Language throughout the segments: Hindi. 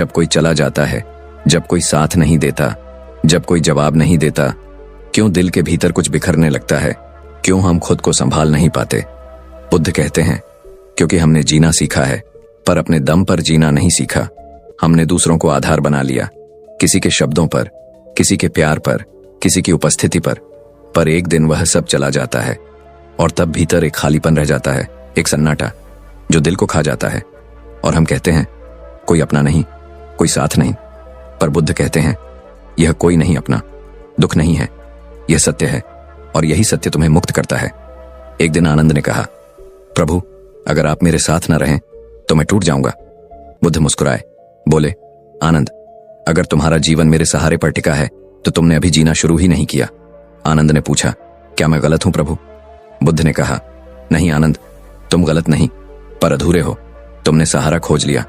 जब कोई चला जाता है, जब कोई साथ नहीं देता, जब कोई जवाब नहीं देता, क्यों दिल के भीतर कुछ बिखरने लगता है? क्यों हम खुद को संभाल नहीं पाते? बुद्ध कहते हैं, क्योंकि हमने जीना सीखा है, पर अपने दम पर जीना नहीं सीखा। हमने दूसरों को आधार बना लिया, किसी के शब्दों पर, किसी के प्यार पर, किसी की उपस्थिति पर एक दिन वह सब चला जाता है और तब भीतर एक खालीपन रह जाता है, एक सन्नाटा जो दिल को खा जाता है। और हम कहते हैं, कोई अपना नहीं, कोई साथ नहीं। पर बुद्ध कहते हैं, यह कोई नहीं अपना, दुख नहीं है, यह सत्य है, और यही सत्य तुम्हें मुक्त करता है। एक दिन आनंद ने कहा, प्रभु, अगर आप मेरे साथ न रहें तो मैं टूट जाऊंगा। बुद्ध मुस्कुराए, बोले, आनंद, अगर तुम्हारा जीवन मेरे सहारे पर टिका है तो तुमने अभी जीना शुरू ही नहीं किया। आनंद ने पूछा, क्या मैं गलत हूं प्रभु? बुद्ध ने कहा, नहीं आनंद, तुम गलत नहीं, पर अधूरे हो। तुमने सहारा खोज लिया,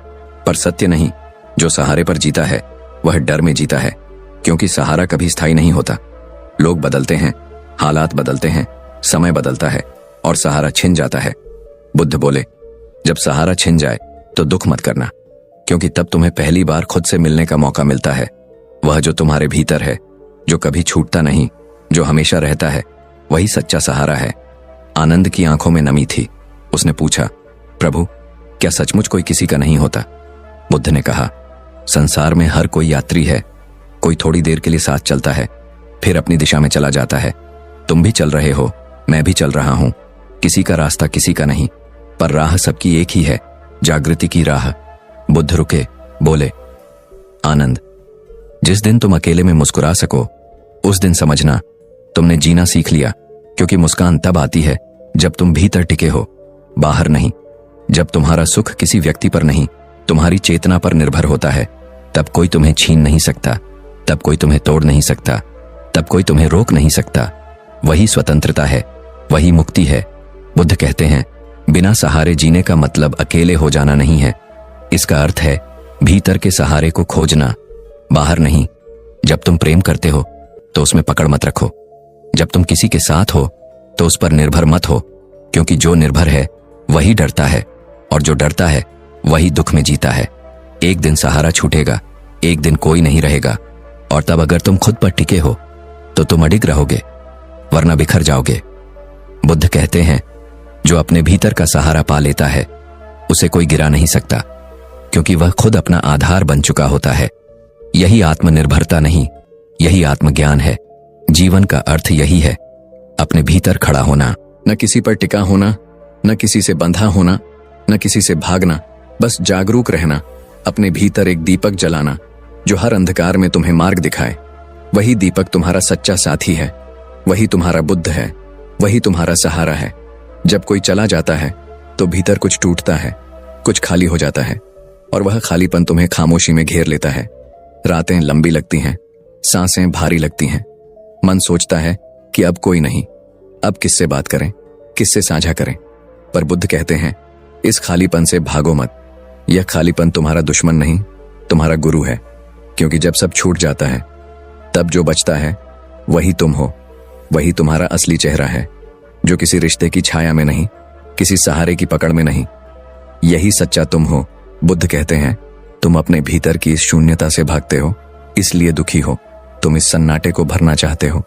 पर सत्य नहीं। जो सहारे पर जीता है वह डर में जीता है, क्योंकि सहारा कभी स्थायी नहीं होता। लोग बदलते हैं, हालात बदलते हैं, समय बदलता है और सहारा छिन जाता है। बुद्ध बोले, जब सहारा छिन जाए तो दुख मत करना, क्योंकि तब तुम्हें पहली बार खुद से मिलने का मौका मिलता है। वह जो तुम्हारे भीतर है, जो कभी छूटता नहीं, जो हमेशा रहता है, वही सच्चा सहारा है। आनंद की आंखों में नमी थी। उसने पूछा, प्रभु, क्या सचमुच कोई किसी का नहीं होता? बुद्ध ने कहा, संसार में हर कोई यात्री है। कोई थोड़ी देर के लिए साथ चलता है, फिर अपनी दिशा में चला जाता है। तुम भी चल रहे हो, मैं भी चल रहा हूं। किसी का रास्ता किसी का नहीं, पर राह सबकी एक ही है, जागृति की राह। बुद्ध रुके, बोले, आनंद, जिस दिन तुम अकेले में मुस्कुरा सको, उस दिन समझना तुमने जीना सीख लिया। क्योंकि मुस्कान तब आती है जब तुम भीतर टिके हो, बाहर नहीं। जब तुम्हारा सुख किसी व्यक्ति पर नहीं, तुम्हारी चेतना पर निर्भर होता है, तब कोई तुम्हें छीन नहीं सकता, तब कोई तुम्हें तोड़ नहीं सकता, तब कोई तुम्हें रोक नहीं सकता। वही स्वतंत्रता है, वही मुक्ति है। बुद्ध कहते हैं, बिना सहारे जीने का मतलब अकेले हो जाना नहीं है। इसका अर्थ है भीतर के सहारे को खोजना, बाहर नहीं। जब तुम प्रेम करते हो तो उसमें पकड़ मत रखो। जब तुम किसी के साथ हो तो उस पर निर्भर मत हो, क्योंकि जो निर्भर है वही डरता है, और जो डरता है वही दुख में जीता है। एक दिन सहारा छूटेगा, एक दिन कोई नहीं रहेगा, और तब अगर तुम खुद पर टिके हो तो तुम अडिग रहोगे, वरना बिखर जाओगे। बुद्ध कहते हैं, जो अपने भीतर का सहारा पा लेता है उसे कोई गिरा नहीं सकता, क्योंकि वह खुद अपना आधार बन चुका होता है। यही आत्मनिर्भरता नहीं, यही आत्मज्ञान है। जीवन का अर्थ यही है, अपने भीतर खड़ा होना, न किसी पर टिका होना, न किसी से बंधा होना, न किसी से भागना, बस जागरूक रहना। अपने भीतर एक दीपक जलाना जो हर अंधकार में तुम्हें मार्ग दिखाए। वही दीपक तुम्हारा सच्चा साथी है, वही तुम्हारा बुद्ध है, वही तुम्हारा सहारा है। जब कोई चला जाता है तो भीतर कुछ टूटता है, कुछ खाली हो जाता है, और वह खालीपन तुम्हें खामोशी में घेर लेता है। रातें लंबी लगती हैं, सांसें भारी लगती हैं, मन सोचता है कि अब कोई नहीं, अब किससे बात करें, किससे साझा करें। पर बुद्ध कहते हैं, इस खालीपन से भागो मत। यह खालीपन तुम्हारा दुश्मन नहीं, तुम्हारा गुरु है। क्योंकि जब सब छूट जाता है तब जो बचता है वही तुम हो, वही तुम्हारा असली चेहरा है, जो किसी रिश्ते की छाया में नहीं, किसी सहारे की पकड़ में नहीं। यही सच्चा तुम हो। बुद्ध कहते हैं, तुम अपने भीतर की इस शून्यता से भागते हो, इसलिए दुखी हो। तुम इस सन्नाटे को भरना चाहते हो,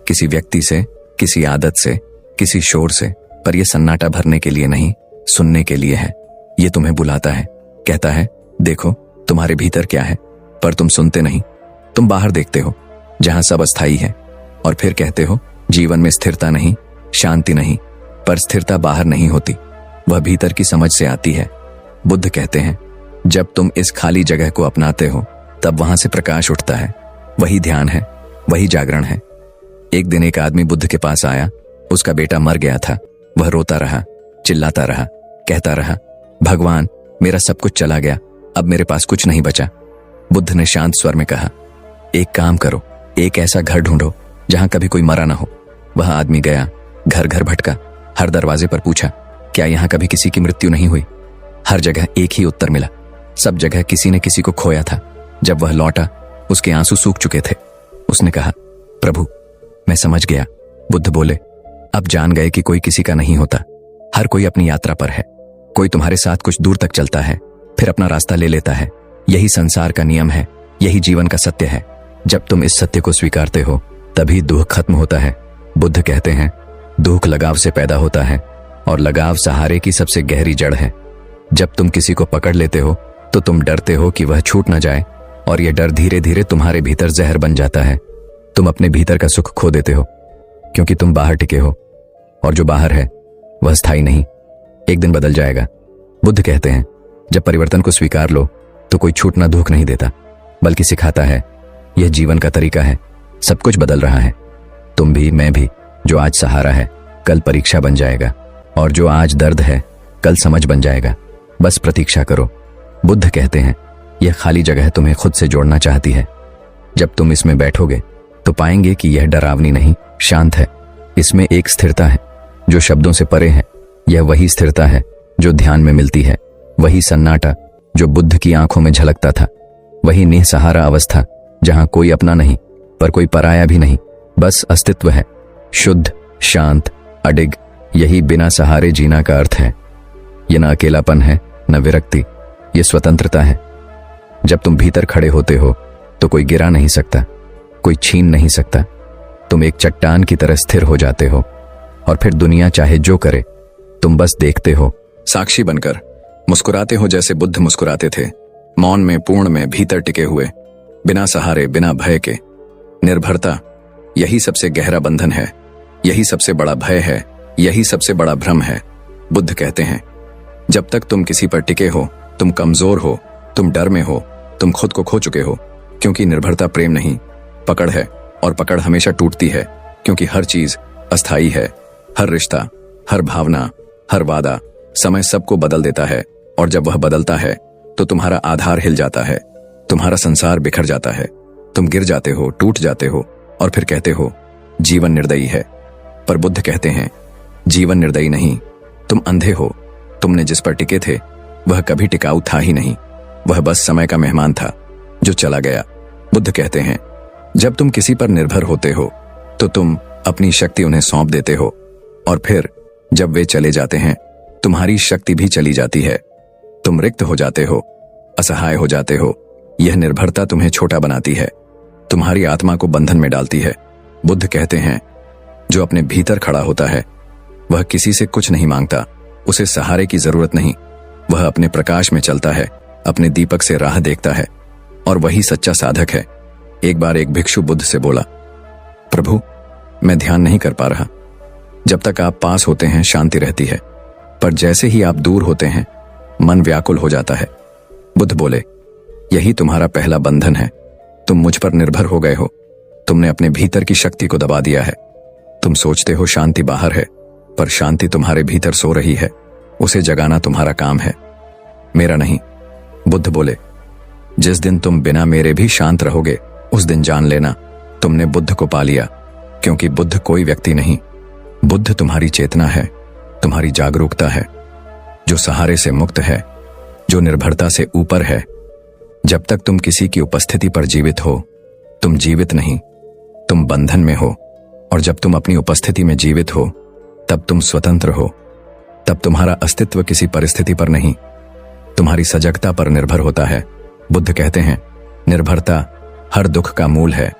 किसी व्यक्ति से, किसी आदत से, किसी शोर से, पर यह सन्नाटा भरने के लिए नहीं, सुनने के लिए है। ये तुम्हें बुलाता है, कहता है, देखो तुम्हारे भीतर क्या है, पर तुम सुनते नहीं। तुम बाहर देखते हो जहां सब अस्थायी है, और फिर कहते हो, जीवन में स्थिरता नहीं, शांति नहीं। पर स्थिरता बाहर नहीं होती, वह भीतर की समझ से आती है। बुद्ध कहते हैं, जब तुम इस खाली जगह को अपनाते हो तब वहां से प्रकाश उठता है। वही ध्यान है, वही जागरण है। एक दिन एक आदमी बुद्ध के पास आया। उसका बेटा मर गया था। वह रोता रहा, चिल्लाता रहा, कहता रहा, भगवान, मेरा सब कुछ चला गया, अब मेरे पास कुछ नहीं बचा। बुद्ध ने शांत स्वर में कहा, एक काम करो, एक ऐसा घर ढूंढो जहां कभी कोई मरा ना हो। वह आदमी गया, घर घर भटका, हर दरवाजे पर पूछा, क्या यहां कभी किसी की मृत्यु नहीं हुई? हर जगह एक ही उत्तर मिला, सब जगह किसी ने किसी को खोया था। जब वह लौटा, उसके आंसू सूख चुके थे। उसने कहा, प्रभु, मैं समझ गया। बुद्ध बोले, अब जान गए कि कोई किसी का नहीं होता, हर कोई अपनी यात्रा पर है। कोई तुम्हारे साथ कुछ दूर तक चलता है, फिर अपना रास्ता ले लेता है, यही संसार का नियम है, यही जीवन का सत्य है। जब तुम इस सत्य को स्वीकारते हो तभी दुख खत्म होता है। बुद्ध कहते हैं दुख लगाव से पैदा होता है और लगाव सहारे की सबसे गहरी जड़ है। जब तुम किसी को पकड़ लेते हो तो तुम डरते हो कि वह छूट न जाए, और यह डर धीरे धीरे तुम्हारे भीतर जहर बन जाता है। तुम अपने भीतर का सुख खो देते हो क्योंकि तुम बाहर टिके हो, और जो बाहर है वह स्थायी नहीं, एक दिन बदल जाएगा। बुद्ध कहते हैं जब परिवर्तन को स्वीकार लो तो कोई छूटना दुख नहीं देता, बल्कि सिखाता है यह जीवन का तरीका है। सब कुछ बदल रहा है, तुम भी मैं भी। जो आज सहारा है कल परीक्षा बन जाएगा, और जो आज दर्द है कल समझ बन जाएगा। बस प्रतीक्षा करो। बुद्ध कहते हैं यह खाली जगह तुम्हें खुद से जोड़ना चाहती है। जब तुम इसमें बैठोगे तो पाएंगे कि यह डरावनी नहीं, शांत है। इसमें एक स्थिरता है जो शब्दों से परे है। यह वही स्थिरता है जो ध्यान में मिलती है, वही सन्नाटा जो बुद्ध की आंखों में झलकता था, वही निसहारा अवस्था जहां कोई अपना नहीं पर कोई पराया भी नहीं, बस अस्तित्व है, शुद्ध, शांत, अडिग। यही बिना सहारे जीना का अर्थ है। यह न अकेलापन है, न विरक्ति, यह स्वतंत्रता है। जब तुम भीतर खड़े होते हो तो कोई गिरा नहीं सकता, कोई छीन नहीं सकता। तुम एक चट्टान की तरह स्थिर हो जाते हो, और फिर दुनिया चाहे जो करे तुम बस देखते हो, साक्षी बनकर। मुस्कुराते हो जैसे बुद्ध मुस्कुराते थे, मौन में, पूर्ण में, भीतर टिके हुए, बिना सहारे, बिना भय के। निर्भरता यही सबसे गहरा बंधन है, यही सबसे बड़ा भय है, यही सबसे बड़ा भ्रम है। बुद्ध कहते हैं जब तक तुम किसी पर टिके हो तुम कमजोर हो, तुम डर में हो, तुम खुद को खो चुके हो। क्योंकि निर्भरता प्रेम नहीं, पकड़ है, और पकड़ हमेशा टूटती है क्योंकि हर चीज अस्थायी है। हर रिश्ता, हर भावना, हर वादा, समय सबको बदल देता है, और जब वह बदलता है तो तुम्हारा आधार हिल जाता है, तुम्हारा संसार बिखर जाता है, तुम गिर जाते हो, टूट जाते हो, और फिर कहते हो जीवन निर्दयी है। पर बुद्ध कहते हैं जीवन निर्दयी नहीं, तुम अंधे हो। तुमने जिस पर टिके थे वह कभी टिकाऊ था ही नहीं, वह बस समय का मेहमान था जो चला गया। बुद्ध कहते हैं जब तुम किसी पर निर्भर होते हो तो तुम अपनी शक्ति उन्हें सौंप देते हो, और फिर जब वे चले जाते हैं तुम्हारी शक्ति भी चली जाती है। तुम रिक्त हो जाते हो, असहाय हो जाते हो। यह निर्भरता तुम्हें छोटा बनाती है, तुम्हारी आत्मा को बंधन में डालती है। बुद्ध कहते हैं जो अपने भीतर खड़ा होता है वह किसी से कुछ नहीं मांगता, उसे सहारे की जरूरत नहीं। वह अपने प्रकाश में चलता है, अपने दीपक से राह देखता है, और वही सच्चा साधक है। एक बार एक भिक्षु बुद्ध से बोला प्रभु मैं ध्यान नहीं कर पा रहा। जब तक आप पास होते हैं शांति रहती है, पर जैसे ही आप दूर होते हैं मन व्याकुल हो जाता है। बुद्ध बोले यही तुम्हारा पहला बंधन है, तुम मुझ पर निर्भर हो गए हो। तुमने अपने भीतर की शक्ति को दबा दिया है। तुम सोचते हो शांति बाहर है, पर शांति तुम्हारे भीतर सो रही है, उसे जगाना तुम्हारा काम है, मेरा नहीं। बुद्ध बोले जिस दिन तुम बिना मेरे भी शांत रहोगे उस दिन जान लेना तुमने बुद्ध को पा लिया। क्योंकि बुद्ध कोई व्यक्ति नहीं, बुद्ध तुम्हारी चेतना है, तुम्हारी जागरूकता है, जो सहारे से मुक्त है, जो निर्भरता से ऊपर है। जब तक तुम किसी की उपस्थिति पर जीवित हो तुम जीवित नहीं, तुम बंधन में हो, और जब तुम अपनी उपस्थिति में जीवित हो तब तुम स्वतंत्र हो। तब तुम्हारा अस्तित्व किसी परिस्थिति पर नहीं, तुम्हारी सजगता पर निर्भर होता है। बुद्ध कहते हैं निर्भरता हर दुख का मूल है।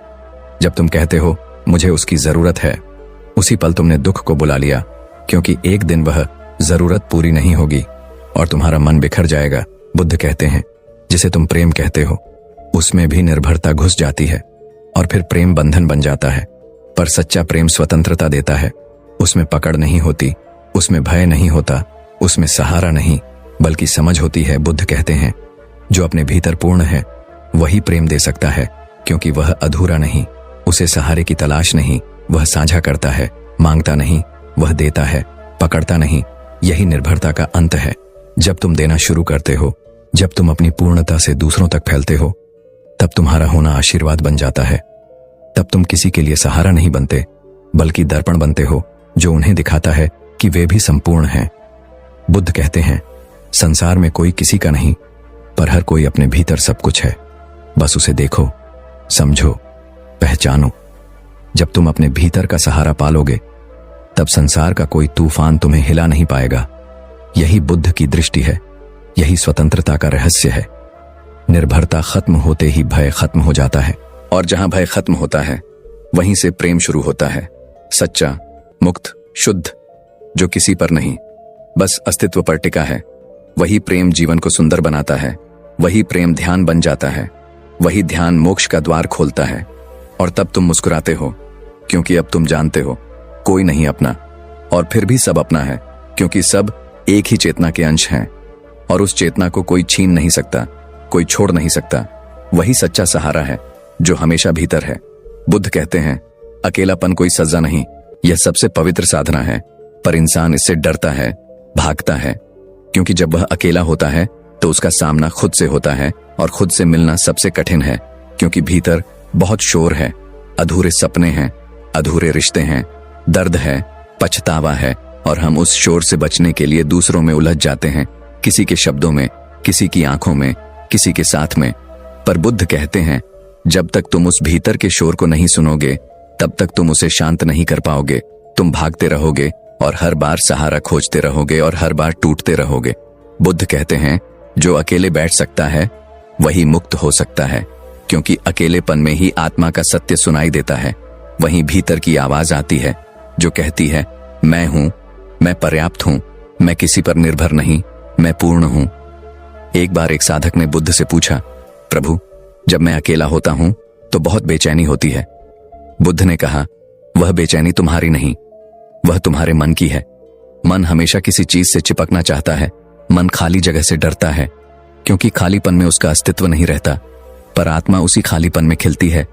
जब तुम कहते हो मुझे उसकी जरूरत है, उसी पल तुमने दुख को बुला लिया, क्योंकि एक दिन वह जरूरत पूरी नहीं होगी और तुम्हारा मन बिखर जाएगा। बुद्ध कहते हैं जिसे तुम प्रेम कहते हो उसमें भी निर्भरता घुस जाती है, और फिर प्रेम बंधन बन जाता है। पर सच्चा प्रेम स्वतंत्रता देता है, उसमें पकड़ नहीं होती, उसमें भय नहीं होता, उसमें सहारा नहीं बल्कि समझ होती है। बुद्ध कहते हैं जो अपने भीतर पूर्ण है वही प्रेम दे सकता है, क्योंकि वह अधूरा नहीं, उसे सहारे की तलाश नहीं, वह साझा करता है, मांगता नहीं, वह देता है, पकड़ता नहीं। यही निर्भरता का अंत है। जब तुम देना शुरू करते हो, जब तुम अपनी पूर्णता से दूसरों तक फैलते हो, तब तुम्हारा होना आशीर्वाद बन जाता है। तब तुम किसी के लिए सहारा नहीं बनते बल्कि दर्पण बनते हो जो उन्हें दिखाता है कि वे भी संपूर्ण हैं। बुद्ध कहते हैं संसार में कोई किसी का नहीं, पर हर कोई अपने भीतर सब कुछ है, बस उसे देखो, समझो, पहचानो। जब तुम अपने भीतर का सहारा पालोगे तब संसार का कोई तूफान तुम्हें हिला नहीं पाएगा। यही बुद्ध की दृष्टि है, यही स्वतंत्रता का रहस्य है। निर्भरता खत्म होते ही भय खत्म हो जाता है, और जहां भय खत्म होता है वहीं से प्रेम शुरू होता है, सच्चा, मुक्त, शुद्ध, जो किसी पर नहीं, बस अस्तित्व पर टिका है। वही प्रेम जीवन को सुंदर बनाता है, वही प्रेम ध्यान बन जाता है, वही ध्यान मोक्ष का द्वार खोलता है। और तब तुम मुस्कुराते हो, क्योंकि अब तुम जानते हो कोई नहीं अपना, और फिर भी सब अपना है, क्योंकि सब एक ही चेतना के अंश हैं, और उस चेतना को कोई छीन नहीं सकता, कोई छोड़ नहीं सकता। वही सच्चा सहारा है जो हमेशा भीतर है। बुद्ध कहते हैं, अकेलापन कोई सजा नहीं, यह सबसे पवित्र साधना है, पर इंसान इससे डरता है, भागता है, क्योंकि जब वह अकेला होता है तो उसका सामना खुद से होता है, और खुद से मिलना सबसे कठिन है, क्योंकि भीतर बहुत शोर है, अधूरे सपने हैं, अधूरे रिश्ते हैं, दर्द है, पछतावा है, और हम उस शोर से बचने के लिए दूसरों में उलझ जाते हैं, किसी के शब्दों में, किसी की आंखों में, किसी के साथ में। पर बुद्ध कहते हैं, जब तक तुम उस भीतर के शोर को नहीं सुनोगे तब तक तुम उसे शांत नहीं कर पाओगे। तुम भागते रहोगे और हर बार सहारा खोजते रहोगे और हर बार टूटते रहोगे। बुद्ध कहते हैं, जो अकेले बैठ सकता है वही मुक्त हो सकता है, क्योंकि अकेलेपन में ही आत्मा का सत्य सुनाई देता है। वहीं भीतर की आवाज आती है जो कहती है, मैं हूं, मैं पर्याप्त हूं, मैं किसी पर निर्भर नहीं, मैं पूर्ण हूं। एक बार एक साधक ने बुद्ध से पूछा, प्रभु, जब मैं अकेला होता हूं तो बहुत बेचैनी होती है। बुद्ध ने कहा, वह बेचैनी तुम्हारी नहीं, वह तुम्हारे मन की है। मन हमेशा किसी चीज से चिपकना चाहता है। मन खाली जगह से डरता है, क्योंकि खालीपन में उसका अस्तित्व नहीं रहता, पर आत्मा उसी खालीपन में खिलती है।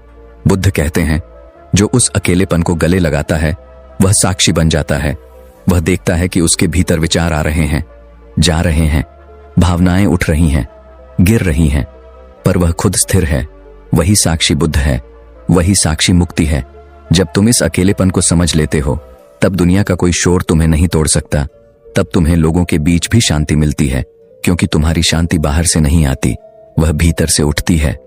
बुद्ध कहते हैं, जो उस अकेलेपन को गले लगाता है वह साक्षी बन जाता है। वह देखता है कि उसके भीतर विचार आ रहे हैं, जा रहे हैं, भावनाएं उठ रही हैं, गिर रही हैं, पर वह खुद स्थिर है। वही साक्षी बुद्ध है, वही साक्षी मुक्ति है। जब तुम इस अकेलेपन को समझ लेते हो तब दुनिया का कोई शोर तुम्हें नहीं तोड़ सकता। तब तुम्हें लोगों के बीच भी शांति मिलती है, क्योंकि तुम्हारी शांति बाहर से नहीं आती, वह भीतर से उठती है।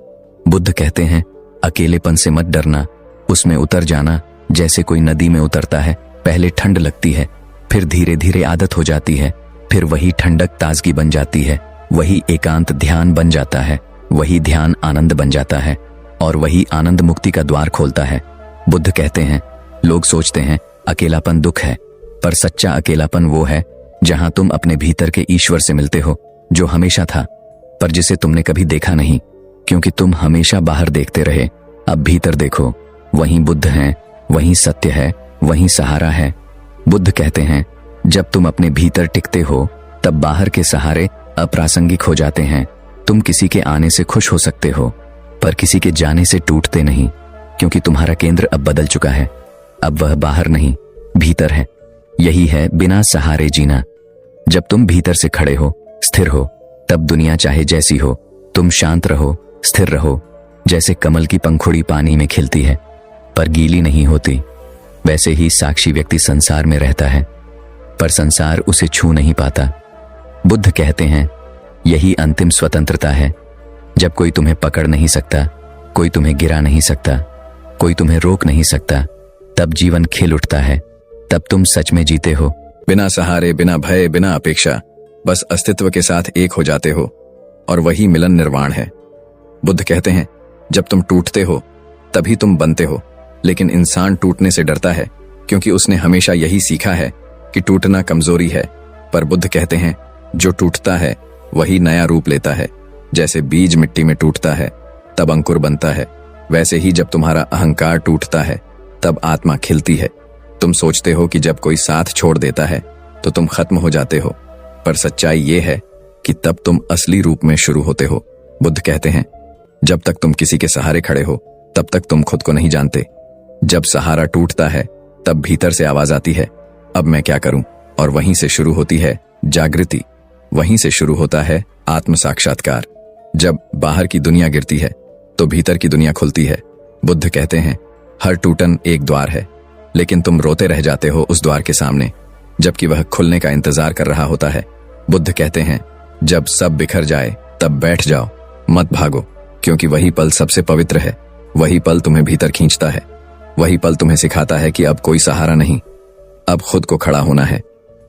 बुद्ध कहते हैं, अकेलेपन से मत डरना, उसमें उतर जाना जैसे कोई नदी में उतरता है। पहले ठंड लगती है, फिर धीरे धीरे आदत हो जाती है, फिर वही ठंडक ताजगी बन जाती है, वही एकांत ध्यान बन जाता है, वही ध्यान आनंद बन जाता है, और वही आनंद मुक्ति का द्वार खोलता है। बुद्ध कहते हैं, लोग सोचते हैं अकेलापन दुख है, पर सच्चा अकेलापन वो है जहां तुम अपने भीतर के ईश्वर से मिलते हो, जो हमेशा था पर जिसे तुमने कभी देखा नहीं, क्योंकि तुम हमेशा बाहर देखते रहे। अब भीतर देखो, वहीं बुद्ध हैं, वहीं सत्य है, वहीं सहारा है। बुद्ध कहते हैं, जब तुम अपने भीतर टिकते हो तब बाहर के सहारे अप्रासंगिक हो जाते हैं। तुम किसी के आने से खुश हो सकते हो, पर किसी के जाने से टूटते नहीं, क्योंकि तुम्हारा केंद्र अब बदल चुका है। अब वह बाहर नहीं, भीतर है। यही है बिना सहारे जीना। जब तुम भीतर से खड़े हो, स्थिर हो, तब दुनिया चाहे जैसी हो, तुम शांत रहो, स्थिर रहो। जैसे कमल की पंखुड़ी पानी में खिलती है पर गीली नहीं होती, वैसे ही साक्षी व्यक्ति संसार में रहता है, पर संसार उसे छू नहीं पाता। बुद्ध कहते हैं, यही अंतिम स्वतंत्रता है, जब कोई तुम्हें पकड़ नहीं सकता, कोई तुम्हें गिरा नहीं सकता, कोई तुम्हें रोक नहीं सकता, तब जीवन खिल उठता है, तब तुम सच में जीते हो। बिना सहारे, बिना भय, बिना अपेक्षा, बस अस्तित्व के साथ एक हो जाते हो, और वही मिलन निर्वाण है। बुद्ध कहते हैं, जब तुम टूटते हो तभी तुम बनते हो, लेकिन इंसान टूटने से डरता है, क्योंकि उसने हमेशा यही सीखा है कि टूटना कमजोरी है। पर बुद्ध कहते हैं, जो टूटता है वही नया रूप लेता है। जैसे बीज मिट्टी में टूटता है तब अंकुर बनता है, वैसे ही जब तुम्हारा अहंकार टूटता है तब आत्मा खिलती है। तुम सोचते हो कि जब कोई साथ छोड़ देता है तो तुम खत्म हो जाते हो, पर सच्चाई ये है कि तब तुम असली रूप में शुरू होते हो। बुद्ध कहते हैं, जब तक तुम किसी के सहारे खड़े हो तब तक तुम खुद को नहीं जानते। जब सहारा टूटता है तब भीतर से आवाज आती है, अब मैं क्या करूं, और वहीं से शुरू होती है जागृति, वहीं से शुरू होता है आत्म साक्षात्कार। जब बाहर की दुनिया गिरती है तो भीतर की दुनिया खुलती है। बुद्ध कहते हैं, हर टूटन एक द्वार है, लेकिन तुम रोते रह जाते हो उस द्वार के सामने, जबकि वह खुलने का इंतजार कर रहा होता है। बुद्ध कहते हैं, जब सब बिखर जाए तब बैठ जाओ, मत भागो, क्योंकि वही पल सबसे पवित्र है। वही पल तुम्हें भीतर खींचता है, वही पल तुम्हें सिखाता है कि अब कोई सहारा नहीं, अब खुद को खड़ा होना है।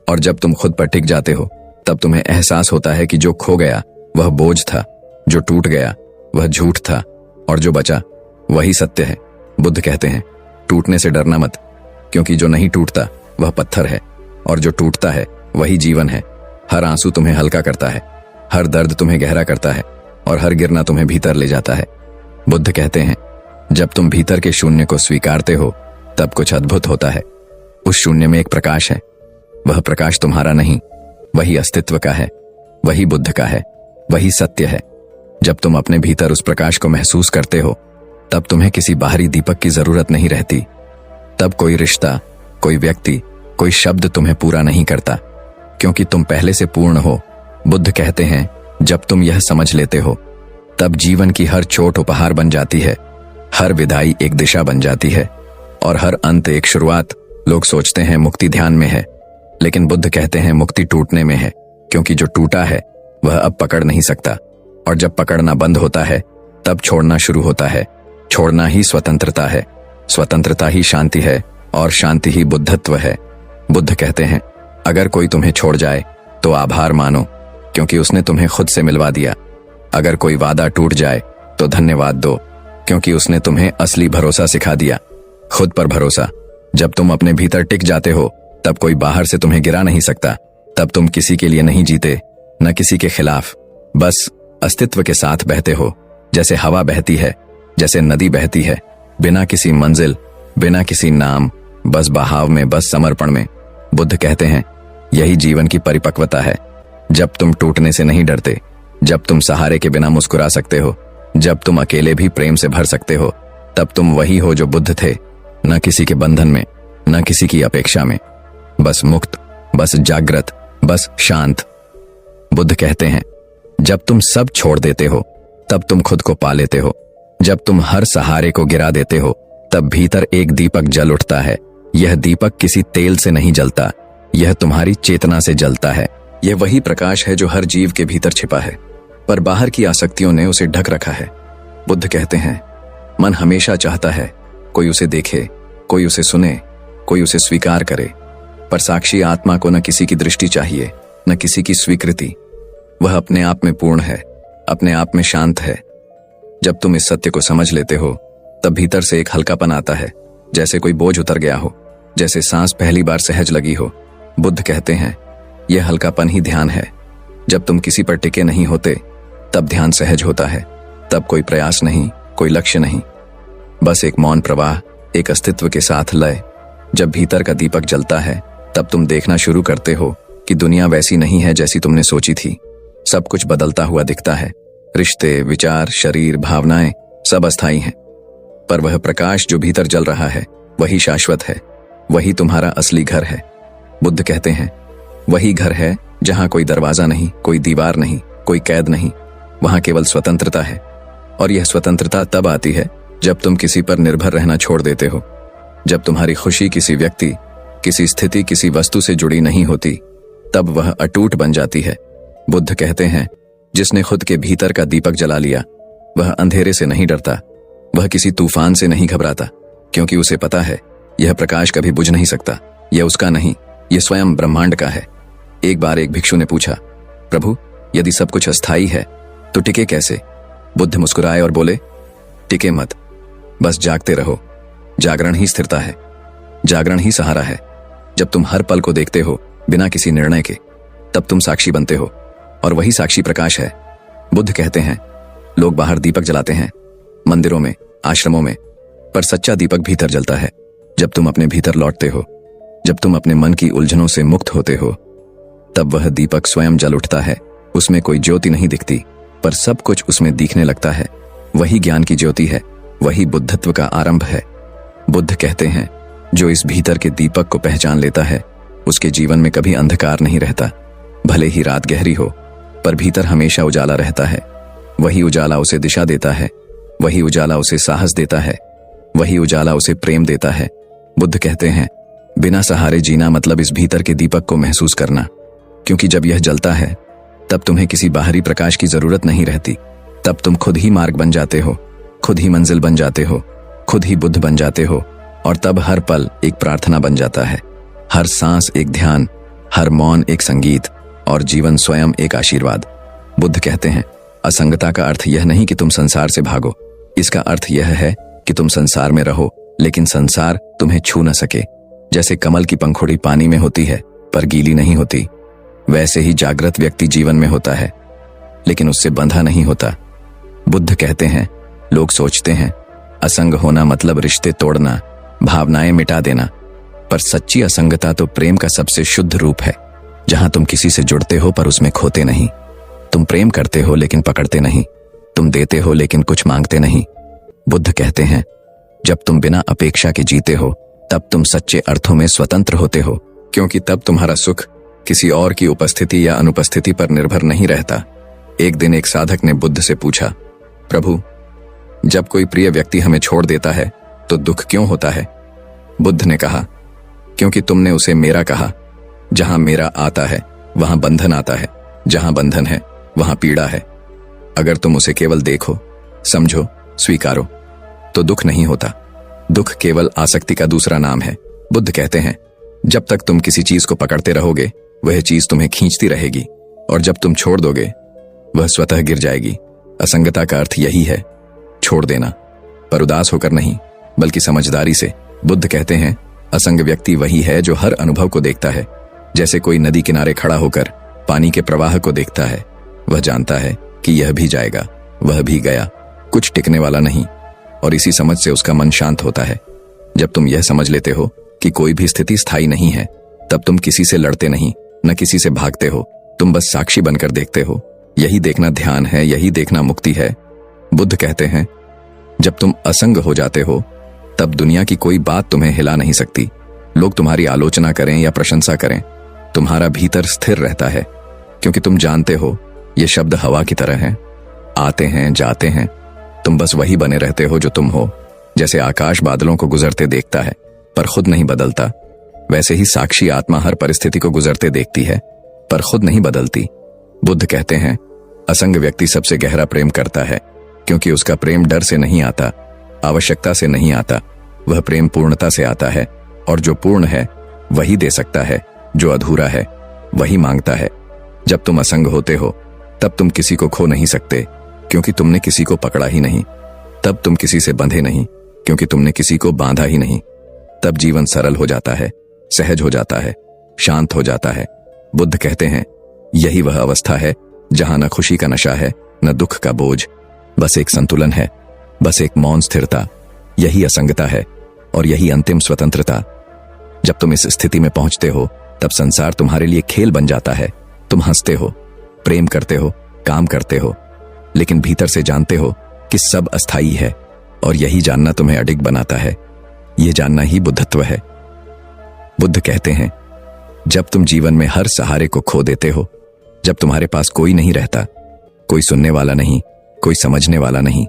और जब तुम खुद पर टिक जाते हो तब तुम्हें एहसास होता है कि जो खो गया वह बोझ था, जो टूट गया वह झूठ था और जो बचा वही सत्य है। बुद्ध कहते हैं, टूटने से डरना मत, क्योंकि जो नहीं टूटता वह पत्थर है और जो टूटता है वही जीवन है। हर आंसू तुम्हें हल्का करता है, हर दर्द तुम्हें गहरा करता है और हर गिरना तुम्हें भीतर ले जाता है। बुद्ध कहते हैं, जब तुम भीतर के शून्य को स्वीकारते हो तब कुछ अद्भुत होता है। उस शून्य में एक प्रकाश है। वह प्रकाश तुम्हारा नहीं, वही अस्तित्व का है, वही बुद्ध का है, वही सत्य है। जब तुम अपने भीतर उस प्रकाश को महसूस करते हो तब तुम्हें किसी बाहरी दीपक की जरूरत नहीं रहती। तब कोई रिश्ता, कोई व्यक्ति, कोई शब्द तुम्हें पूरा नहीं करता, क्योंकि तुम पहले से पूर्ण हो। बुद्ध कहते हैं, जब तुम यह समझ लेते हो तब जीवन की हर चोट उपहार बन जाती है, हर विदाई एक दिशा बन जाती है और हर अंत एक शुरुआत। लोग सोचते हैं मुक्ति ध्यान में है, लेकिन बुद्ध कहते हैं मुक्ति टूटने में है, क्योंकि जो टूटा है वह अब पकड़ नहीं सकता और जब पकड़ना बंद होता है तब छोड़ना शुरू होता है। छोड़ना ही स्वतंत्रता है, स्वतंत्रता ही शांति है और शांति ही बुद्धत्व है। बुद्ध कहते हैं, अगर कोई तुम्हें छोड़ जाए तो आभार मानो, क्योंकि उसने तुम्हें खुद से मिलवा दिया। अगर कोई वादा टूट जाए तो धन्यवाद दो, क्योंकि उसने तुम्हें असली भरोसा सिखा दिया, खुद पर भरोसा। जब तुम अपने भीतर टिक जाते हो तब कोई बाहर से तुम्हें गिरा नहीं सकता। तब तुम किसी के लिए नहीं जीते, न किसी के खिलाफ, बस अस्तित्व के साथ बहते हो, जैसे हवा बहती है, जैसे नदी बहती है, बिना किसी मंजिल, बिना किसी नाम, बस बहाव में, बस समर्पण में। बुद्ध कहते हैं, यही जीवन की परिपक्वता है। जब तुम टूटने से नहीं डरते, जब तुम सहारे के बिना मुस्कुरा सकते हो, जब तुम अकेले भी प्रेम से भर सकते हो, तब तुम वही हो जो बुद्ध थे, न किसी के बंधन में, न किसी की अपेक्षा में, बस मुक्त, बस जागृत, बस शांत। बुद्ध कहते हैं, जब तुम सब छोड़ देते हो तब तुम खुद को पा लेते हो। जब तुम हर सहारे को गिरा देते हो तब भीतर एक दीपक जल उठता है। यह दीपक किसी तेल से नहीं जलता, यह तुम्हारी चेतना से जलता है। यह वही प्रकाश है जो हर जीव के भीतर छिपा है, पर बाहर की आसक्तियों ने उसे ढक रखा है। बुद्ध कहते हैं, मन हमेशा चाहता है कोई उसे देखे, कोई उसे सुने, कोई उसे स्वीकार करे, पर साक्षी आत्मा को न किसी की दृष्टि चाहिए, न किसी की स्वीकृति। वह अपने आप में पूर्ण है, अपने आप में शांत है। जब तुम इस सत्य को समझ लेते हो तब भीतर से एक हल्कापन आता है, जैसे कोई बोझ उतर गया हो, जैसे सांस पहली बार सहज लगी हो। बुद्ध कहते हैं, यह हल्कापन ही ध्यान है। जब तुम किसी पर टिके नहीं होते तब ध्यान सहज होता है। तब कोई प्रयास नहीं, कोई लक्ष्य नहीं, बस एक मौन प्रवाह, एक अस्तित्व के साथ लय। जब भीतर का दीपक जलता है तब तुम देखना शुरू करते हो कि दुनिया वैसी नहीं है जैसी तुमने सोची थी। सब कुछ बदलता हुआ दिखता है, रिश्ते, विचार, शरीर, भावनाएं सब अस्थायी हैं, पर वह प्रकाश जो भीतर जल रहा है वही शाश्वत है, वही तुम्हारा असली घर है। बुद्ध कहते हैं, वही घर है जहां कोई दरवाजा नहीं, कोई दीवार नहीं, कोई कैद नहीं, वहां केवल स्वतंत्रता है। और यह स्वतंत्रता तब आती है जब तुम किसी पर निर्भर रहना छोड़ देते हो, जब तुम्हारी खुशी किसी व्यक्ति, किसी स्थिति, किसी वस्तु से जुड़ी नहीं होती, तब वह अटूट बन जाती है। बुद्ध कहते हैं, जिसने खुद के भीतर का दीपक जला लिया वह अंधेरे से नहीं डरता, वह किसी तूफान से नहीं घबराता, क्योंकि उसे पता है यह प्रकाश कभी बुझ नहीं सकता, यह उसका नहीं, यह स्वयं ब्रह्मांड का है। एक बार एक भिक्षु ने पूछा, प्रभु, यदि सब कुछ अस्थायी है तो टिके कैसे? बुद्ध मुस्कुराए और बोले, टिके मत, बस जागते रहो। जागरण ही स्थिरता है, जागरण ही सहारा है। जब तुम हर पल को देखते हो बिना किसी निर्णय के, तब तुम साक्षी बनते हो, और वही साक्षी प्रकाश है। बुद्ध कहते हैं, लोग बाहर दीपक जलाते हैं, मंदिरों में, आश्रमों में, पर सच्चा दीपक भीतर जलता है। जब तुम अपने भीतर लौटते हो, जब तुम अपने मन की उलझनों से मुक्त होते हो, तब वह दीपक स्वयं जल उठता है। उसमें कोई ज्योति नहीं दिखती, पर सब कुछ उसमें दिखने लगता है। वही ज्ञान की ज्योति है, वही बुद्धत्व का आरंभ है। बुद्ध कहते हैं, जो इस भीतर के दीपक को पहचान लेता है उसके जीवन में कभी अंधकार नहीं रहता। भले ही रात गहरी हो, पर भीतर हमेशा उजाला रहता है। वही उजाला उसे दिशा देता है, वही उजाला उसे साहस देता है, वही उजाला उसे प्रेम देता है। बुद्ध कहते हैं, बिना सहारे जीना मतलब इस भीतर के दीपक को महसूस करना, क्योंकि जब यह जलता है तब तुम्हें किसी बाहरी प्रकाश की जरूरत नहीं रहती। तब तुम खुद ही मार्ग बन जाते हो, खुद ही मंजिल बन जाते हो, खुद ही बुद्ध बन जाते हो, और तब हर पल एक प्रार्थना बन जाता है, हर सांस एक ध्यान, हर मौन एक संगीत, और जीवन स्वयं एक आशीर्वाद। बुद्ध कहते हैं, असंगता का अर्थ यह नहीं कि तुम संसार से भागो, इसका अर्थ यह है कि तुम संसार में रहो लेकिन संसार तुम्हें छू न सके। जैसे कमल की पंखुड़ी पानी में होती है पर गीली नहीं होती, वैसे ही जागृत व्यक्ति जीवन में होता है लेकिन उससे बंधा नहीं होता। बुद्ध कहते हैं, लोग सोचते हैं असंग होना मतलब रिश्ते तोड़ना, भावनाएं मिटा देना, पर सच्ची असंगता तो प्रेम का सबसे शुद्ध रूप है, जहां तुम किसी से जुड़ते हो पर उसमें खोते नहीं। तुम प्रेम करते हो लेकिन पकड़ते नहीं, तुम देते हो लेकिन कुछ मांगते नहीं। बुद्ध कहते हैं, जब तुम बिना अपेक्षा के जीते हो तब तुम सच्चे अर्थों में स्वतंत्र होते हो, क्योंकि तब तुम्हारा सुख किसी और की उपस्थिति या अनुपस्थिति पर निर्भर नहीं रहता। एक दिन एक साधक ने बुद्ध से पूछा, प्रभु, जब कोई प्रिय व्यक्ति हमें छोड़ देता है तो दुख क्यों होता है? बुद्ध ने कहा, क्योंकि तुमने उसे मेरा कहा। जहां मेरा आता है वहां बंधन आता है, जहां बंधन है वहां पीड़ा है। अगर तुम उसे केवल देखो, समझो, स्वीकारो तो दुख नहीं होता। दुख केवल आसक्ति का दूसरा नाम है। बुद्ध कहते हैं, जब तक तुम किसी चीज को पकड़ते रहोगे वह चीज तुम्हें खींचती रहेगी, और जब तुम छोड़ दोगे वह स्वतः गिर जाएगी। असंगता का अर्थ यही है, छोड़ देना, पर उदास होकर नहीं बल्कि समझदारी से। बुद्ध कहते हैं, असंग व्यक्ति वही है जो हर अनुभव को देखता है। जैसे कोई नदी किनारे खड़ा होकर पानी के प्रवाह को देखता है, वह जानता है कि यह भी जाएगा, वह भी गया, कुछ टिकने वाला नहीं, और इसी समझ से उसका मन शांत होता है। जब तुम यह समझ लेते हो कि कोई भी स्थिति स्थायी नहीं है, तब तुम किसी से लड़ते नहीं, न किसी से भागते हो, तुम बस साक्षी बनकर देखते हो। यही देखना ध्यान है, यही देखना मुक्ति है। बुद्ध कहते हैं, जब तुम असंग हो जाते हो तब दुनिया की कोई बात तुम्हें हिला नहीं सकती। लोग तुम्हारी आलोचना करें या प्रशंसा करें, तुम्हारा भीतर स्थिर रहता है, क्योंकि तुम जानते हो ये शब्द हवा की तरह हैं, आते हैं जाते हैं, तुम बस वही बने रहते हो जो तुम हो। जैसे आकाश बादलों को गुजरते देखता है पर खुद नहीं बदलता, वैसे ही साक्षी आत्मा हर परिस्थिति को गुजरते देखती है पर खुद नहीं बदलती। बुद्ध कहते हैं, असंग व्यक्ति सबसे गहरा प्रेम करता है, क्योंकि उसका प्रेम डर से नहीं आता, आवश्यकता से नहीं आता, वह प्रेम पूर्णता से आता है, और जो पूर्ण है वही दे सकता है, जो अधूरा है वही मांगता है। जब तुम असंग होते हो तब तुम किसी को खो नहीं सकते, क्योंकि तुमने किसी को पकड़ा ही नहीं। तब तुम किसी से बंधे नहीं, क्योंकि तुमने किसी को बांधा ही नहीं। तब जीवन सरल हो जाता है, सहज हो जाता है, शांत हो जाता है। बुद्ध कहते हैं, यही वह अवस्था है जहां न खुशी का नशा है, न दुख का बोझ, बस एक संतुलन है, बस एक मौन स्थिरता। यही असंगता है और यही अंतिम स्वतंत्रता। जब तुम इस स्थिति में पहुंचते हो तब संसार तुम्हारे लिए खेल बन जाता है। तुम हंसते हो, प्रेम करते हो, काम करते हो, लेकिन भीतर से जानते हो कि सब अस्थायी है, और यही जानना तुम्हें अडिग बनाता है। यह जानना ही बुद्धत्व है। बुद्ध कहते हैं, जब तुम जीवन में हर सहारे को खो देते हो, जब तुम्हारे पास कोई नहीं रहता, कोई सुनने वाला नहीं, कोई समझने वाला नहीं,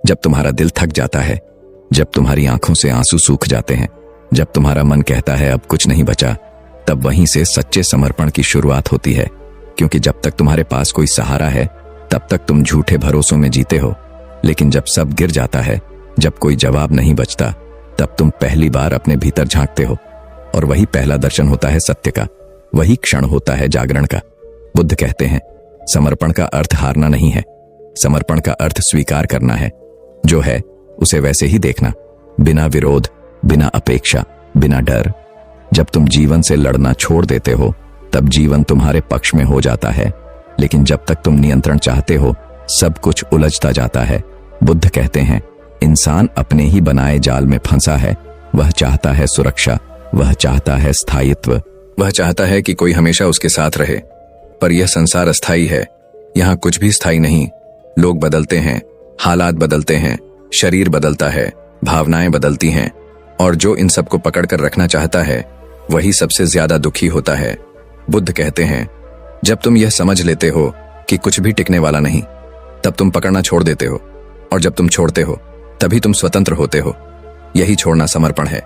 जब तुम्हारा दिल थक जाता है, जब तुम्हारी आंखों से आंसू सूख जाते हैं, जब तुम्हारा मन कहता है अब कुछ नहीं बचा, तब वहीं से सच्चे समर्पण की शुरुआत होती है। क्योंकि जब तक तुम्हारे पास कोई सहारा है तब तक तुम झूठे भरोसों में जीते हो, लेकिन जब सब गिर जाता है, जब कोई जवाब नहीं बचता, तब तुम पहली बार अपने भीतर झांकते हो, और वही पहला दर्शन होता है सत्य का, वही क्षण होता है जागरण का। बुद्ध कहते हैं, समर्पण का अर्थ हारना नहीं है, समर्पण का अर्थ स्वीकार करना है। जो है उसे वैसे ही देखना, बिना विरोध, बिना अपेक्षा, बिना डर। जब तुम जीवन से लड़ना छोड़ देते हो तब जीवन तुम्हारे पक्ष में हो जाता है, लेकिन जब तक तुम नियंत्रण चाहते हो सब कुछ उलझता जाता है। बुद्ध कहते हैं, इंसान अपने ही बनाए जाल में फंसा है। वह चाहता है सुरक्षा, वह चाहता है स्थायित्व, वह चाहता है कि कोई हमेशा उसके साथ रहे, पर यह संसार अस्थायी है। यहाँ कुछ भी स्थायी नहीं। लोग बदलते हैं, हालात बदलते हैं, शरीर बदलता है, भावनाएं बदलती हैं, और जो इन सबको पकड़कर रखना चाहता है वही सबसे ज्यादा दुखी होता है। बुद्ध कहते हैं, जब तुम यह समझ लेते हो कि कुछ भी टिकने वाला नहीं, तब तुम पकड़ना छोड़ देते हो, और जब तुम छोड़ते हो तभी तुम स्वतंत्र होते हो। यही छोड़ना समर्पण है।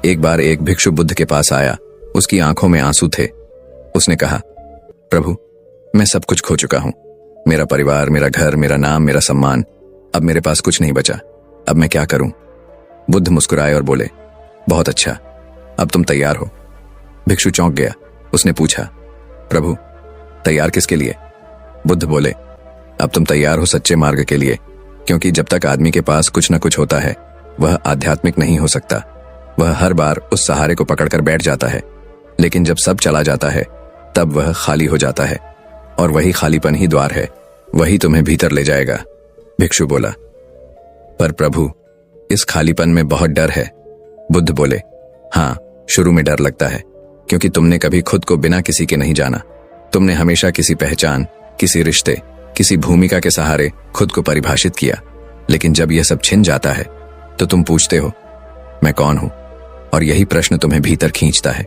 एक बार एक भिक्षु बुद्ध के पास आया, उसकी आंखों में आंसू थे। उसने कहा, प्रभु, मैं सब कुछ खो चुका हूं, मेरा परिवार, मेरा घर, मेरा नाम, मेरा सम्मान, अब मेरे पास कुछ नहीं बचा, अब मैं क्या करूं? बुद्ध मुस्कुराए और बोले, बहुत अच्छा, अब तुम तैयार हो। भिक्षु चौंक गया। उसने पूछा, प्रभु, तैयार किसके लिए? बुद्ध बोले, अब तुम तैयार हो सच्चे मार्ग के लिए, क्योंकि जब तक आदमी के पास कुछ न कुछ होता है वह आध्यात्मिक नहीं हो सकता। वह हर बार उस सहारे को पकड़कर बैठ जाता है, लेकिन जब सब चला जाता है तब वह खाली हो जाता है, और वही खालीपन ही द्वार है, वही तुम्हें भीतर ले जाएगा। भिक्षु बोला, पर प्रभु, इस खालीपन में बहुत डर है। बुद्ध बोले, हाँ, शुरू में डर लगता है, क्योंकि तुमने कभी खुद को बिना किसी के नहीं जाना। तुमने हमेशा किसी पहचान, किसी रिश्ते, किसी भूमिका के सहारे खुद को परिभाषित किया। लेकिन जब यह सब छिन जाता है तो तुम पूछते हो, मैं कौन हूं? और यही प्रश्न तुम्हें भीतर खींचता है।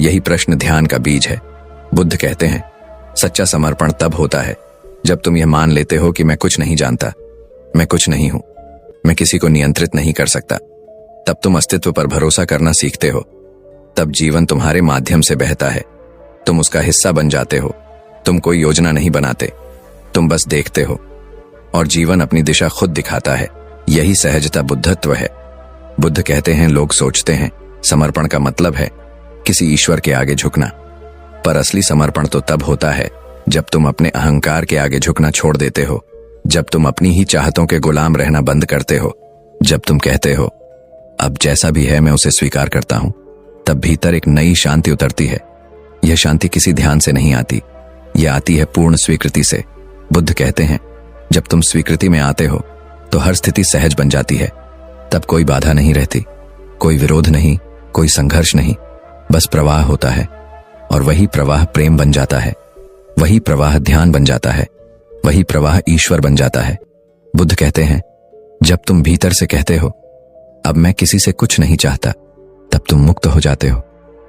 यही प्रश्न ध्यान का बीज है। बुद्ध कहते हैं, सच्चा समर्पण तब होता है जब तुम यह मान लेते हो कि मैं कुछ नहीं जानता, मैं कुछ नहीं हूं, मैं किसी को नियंत्रित नहीं कर सकता। तब तुम अस्तित्व पर भरोसा करना सीखते हो। तब जीवन तुम्हारे माध्यम से बहता है, तुम उसका हिस्सा बन जाते हो। तुम कोई योजना नहीं बनाते, तुम बस देखते हो, और जीवन अपनी दिशा खुद दिखाता है। यही सहजता बुद्धत्व है। बुद्ध कहते हैं, लोग सोचते हैं समर्पण का मतलब है किसी ईश्वर के आगे झुकना, पर असली समर्पण तो तब होता है जब तुम अपने अहंकार के आगे झुकना छोड़ देते हो, जब तुम अपनी ही चाहतों के गुलाम रहना बंद करते हो, जब तुम कहते हो अब जैसा भी है मैं उसे स्वीकार करता हूं। तब भीतर एक नई शांति उतरती है। यह शांति किसी ध्यान से नहीं आती, यह आती है पूर्ण स्वीकृति से। बुद्ध कहते हैं, जब तुम स्वीकृति में आते हो तो हर स्थिति सहज बन जाती है। तब कोई बाधा नहीं रहती, कोई विरोध नहीं, कोई संघर्ष नहीं, बस प्रवाह होता है, और वही प्रवाह प्रेम बन जाता है, वही प्रवाह ध्यान बन जाता है, वही प्रवाह ईश्वर बन जाता है। बुद्ध कहते हैं, जब तुम भीतर से कहते हो अब मैं किसी से कुछ नहीं चाहता, तब तुम मुक्त हो जाते हो,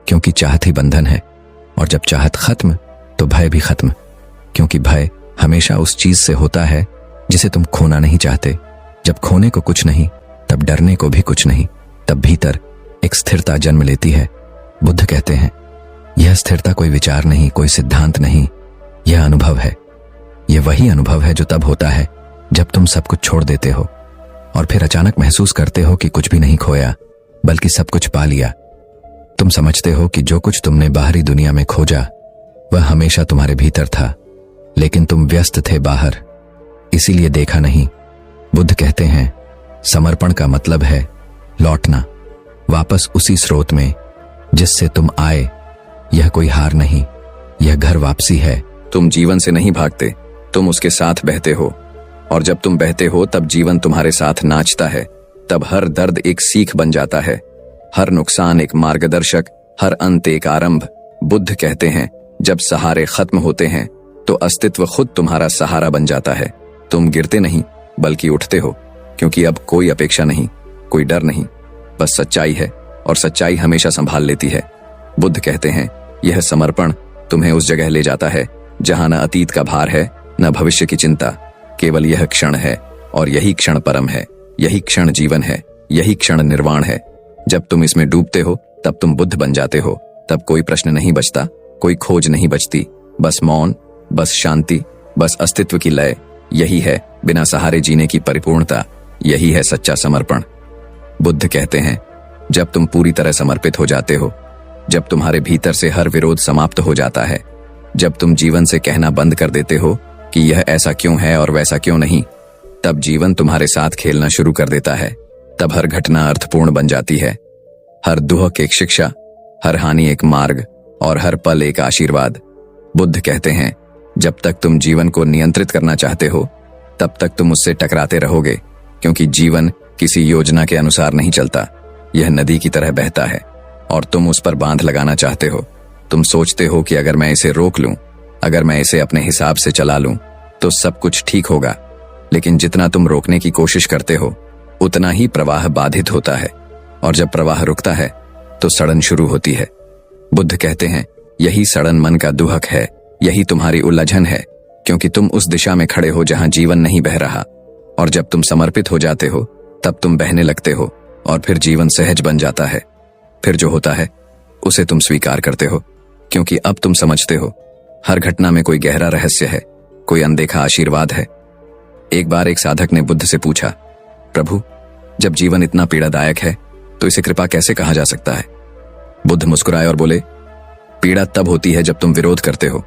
क्योंकि चाहत ही बंधन है। और जब चाहत खत्म तो भय भी खत्म, क्योंकि भय हमेशा उस चीज से होता है जिसे तुम खोना नहीं चाहते। जब खोने को कुछ नहीं, तब डरने को भी कुछ नहीं, तब भीतर एक स्थिरता जन्म लेती है। बुद्ध कहते हैं, यह स्थिरता कोई विचार नहीं, कोई सिद्धांत नहीं, यह अनुभव है। यह वही अनुभव है जो तब होता है जब तुम सब कुछ छोड़ देते हो, और फिर अचानक महसूस करते हो कि कुछ भी नहीं खोया, बल्कि सब कुछ पा लिया। तुम समझते हो कि जो कुछ तुमने बाहरी दुनिया में खोजा वह हमेशा तुम्हारे भीतर था, लेकिन तुम व्यस्त थे बाहर, इसीलिए देखा नहीं। बुद्ध कहते हैं, समर्पण का मतलब है लौटना वापस उसी स्रोत में जिससे तुम आए। यह कोई हार नहीं, यह घर वापसी है। तुम जीवन से नहीं भागते, तुम उसके साथ बहते हो, और जब तुम बहते हो तब जीवन तुम्हारे साथ नाचता है। तब हर दर्द एक सीख बन जाता है, हर नुकसान एक मार्गदर्शक, हर अंत एक आरंभ। बुद्ध कहते हैं, जब सहारे खत्म होते हैं तो अस्तित्व खुद तुम्हारा सहारा बन जाता है। तुम गिरते नहीं बल्कि उठते हो, क्योंकि अब कोई अपेक्षा नहीं, कोई डर नहीं, बस सच्चाई है, और सच्चाई हमेशा संभाल लेती है। बुद्ध कहते हैं, यह समर्पण तुम्हें उस जगह ले जाता है जहां न अतीत का भार है, न भविष्य की चिंता, केवल यह क्षण है, और यही क्षण परम है, यही क्षण जीवन है, यही क्षण निर्वाण है। जब तुम इसमें डूबते हो तब तुम बुद्ध बन जाते हो। तब कोई प्रश्न नहीं बचता, कोई खोज नहीं बचती, बस मौन, बस शांति, बस अस्तित्व की लय। यही है बिना सहारे जीने की परिपूर्णता, यही है सच्चा समर्पण। बुद्ध कहते हैं, जब तुम पूरी तरह समर्पित हो जाते हो, जब तुम्हारे भीतर से हर विरोध समाप्त हो जाता है, जब तुम जीवन से कहना बंद कर देते हो कि यह ऐसा क्यों है और वैसा क्यों नहीं, तब जीवन तुम्हारे साथ खेलना शुरू कर देता है। तब हर घटना अर्थपूर्ण बन जाती है, हर दुहक एक शिक्षा, हर हानि एक मार्ग, और हर पल एक आशीर्वाद। बुद्ध कहते हैं, जब तक तुम जीवन को नियंत्रित करना चाहते हो तब तक तुम उससे टकराते रहोगे, क्योंकि जीवन किसी योजना के अनुसार नहीं चलता। यह नदी की तरह बहता है और तुम उस पर बांध लगाना चाहते हो। तुम सोचते हो कि अगर मैं इसे रोक लूं, अगर मैं इसे अपने हिसाब से चला लूं तो सब कुछ ठीक होगा, लेकिन जितना तुम रोकने की कोशिश करते हो उतना ही प्रवाह बाधित होता है, और जब प्रवाह रुकता है तो सड़न शुरू होती है। बुद्ध कहते हैं, यही सड़न मन का दुहक है, यही तुम्हारी उलझन है, क्योंकि तुम उस दिशा में खड़े हो जहां जीवन नहीं बह रहा। और जब तुम समर्पित हो जाते हो तब तुम बहने लगते हो, और फिर जीवन सहज बन जाता है। फिर जो होता है उसे तुम स्वीकार करते हो, क्योंकि अब तुम समझते हो हर घटना में कोई गहरा रहस्य है, कोई अनदेखा आशीर्वाद है। एक बार एक साधक ने बुद्ध से पूछा, प्रभु, जब जीवन इतना पीड़ादायक है तो इसे कृपा कैसे कहा जा सकता है? बुद्ध मुस्कुराए और बोले, पीड़ा तब होती है जब तुम विरोध करते हो,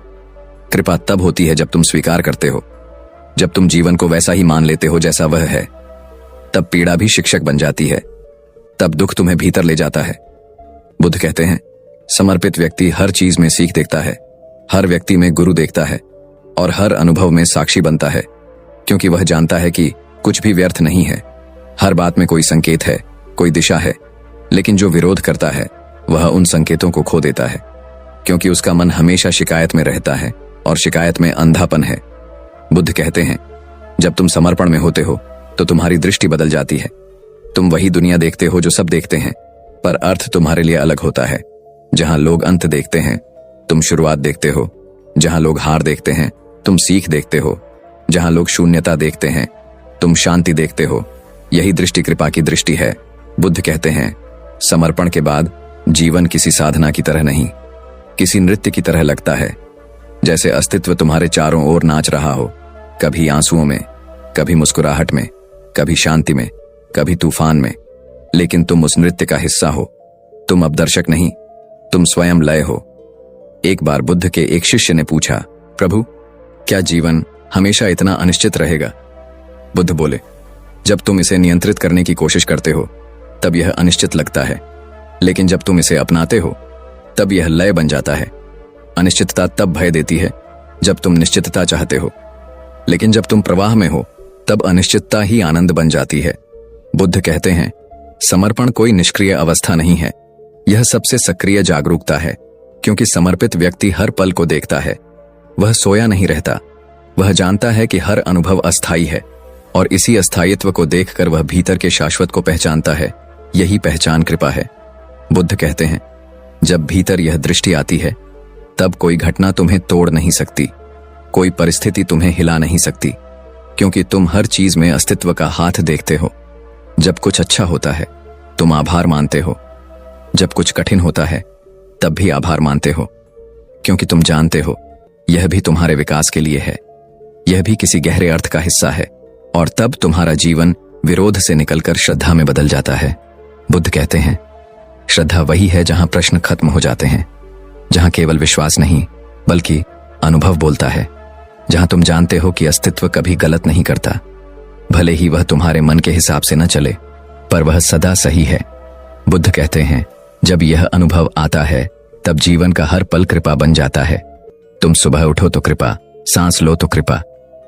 कृपा तब होती है जब तुम स्वीकार करते हो। जब तुम जीवन को वैसा ही मान लेते हो जैसा वह है, तब पीड़ा भी शिक्षक बन जाती है, तब दुख तुम्हें भीतर ले जाता है। बुद्ध कहते हैं, समर्पित व्यक्ति हर चीज में सीख देखता है, हर व्यक्ति में गुरु देखता है और हर अनुभव में साक्षी बनता है, क्योंकि वह जानता है कि कुछ भी व्यर्थ नहीं है। हर बात में कोई संकेत है, कोई दिशा है, लेकिन जो विरोध करता है वह उन संकेतों को खो देता है, क्योंकि उसका मन हमेशा शिकायत में रहता है और शिकायत में अंधापन है। बुद्ध कहते हैं, जब तुम समर्पण में होते हो तो तुम्हारी दृष्टि बदल जाती है। तुम वही दुनिया देखते हो जो सब देखते हैं, पर अर्थ तुम्हारे लिए अलग होता है। जहां लोग अंत देखते हैं, तुम शुरुआत देखते हो। जहां लोग हार देखते हैं, तुम सीख देखते हो। जहां लोग शून्यता देखते हैं, तुम शांति देखते हो। यही दृष्टि कृपा की दृष्टि है। बुद्ध कहते हैं, समर्पण के बाद जीवन किसी साधना की तरह नहीं, किसी नृत्य की तरह लगता है। जैसे अस्तित्व तुम्हारे चारों ओर नाच रहा हो, कभी आंसुओं में, कभी मुस्कुराहट में, कभी शांति में, कभी तूफान में, लेकिन तुम उस नृत्य का हिस्सा हो। तुम अब दर्शक नहीं, तुम स्वयं लय हो। एक बार बुद्ध के एक शिष्य ने पूछा, प्रभु, क्या जीवन हमेशा इतना अनिश्चित रहेगा? बुद्ध बोले, जब तुम इसे नियंत्रित करने की कोशिश करते हो तब यह अनिश्चित लगता है, लेकिन जब तुम इसे अपनाते हो तब यह लय बन जाता है। अनिश्चितता तब भय देती है जब तुम निश्चितता चाहते हो, लेकिन जब तुम प्रवाह में हो तब अनिश्चितता ही आनंद बन जाती है। बुद्ध कहते हैं, समर्पण कोई निष्क्रिय अवस्था नहीं है, यह सबसे सक्रिय जागरूकता है, क्योंकि समर्पित व्यक्ति हर पल को देखता है। वह सोया नहीं रहता, वह जानता है कि हर अनुभव अस्थायी है और इसी अस्थायित्व को देखकर वह भीतर के शाश्वत को पहचानता है। यही पहचान कृपा है। बुद्ध कहते हैं, जब भीतर यह दृष्टि आती है तब कोई घटना तुम्हें तोड़ नहीं सकती, कोई परिस्थिति तुम्हें हिला नहीं सकती, क्योंकि तुम हर चीज में अस्तित्व का हाथ देखते हो। जब कुछ अच्छा होता है तुम आभार मानते हो, जब कुछ कठिन होता है तब भी आभार मानते हो, क्योंकि तुम जानते हो यह भी तुम्हारे विकास के लिए है, यह भी किसी गहरे अर्थ का हिस्सा है, और तब तुम्हारा जीवन विरोध से निकलकर श्रद्धा में बदल जाता है। बुद्ध कहते हैं, श्रद्धा वही है जहां प्रश्न खत्म हो जाते हैं, जहां केवल विश्वास नहीं बल्कि अनुभव बोलता है, जहां तुम जानते हो कि अस्तित्व कभी गलत नहीं करता, भले ही वह तुम्हारे मन के हिसाब से न चले, पर वह सदा सही है। बुद्ध कहते हैं, जब यह अनुभव आता है तब जीवन का हर पल कृपा बन जाता है। तुम सुबह उठो तो कृपा, सांस लो तो कृपा,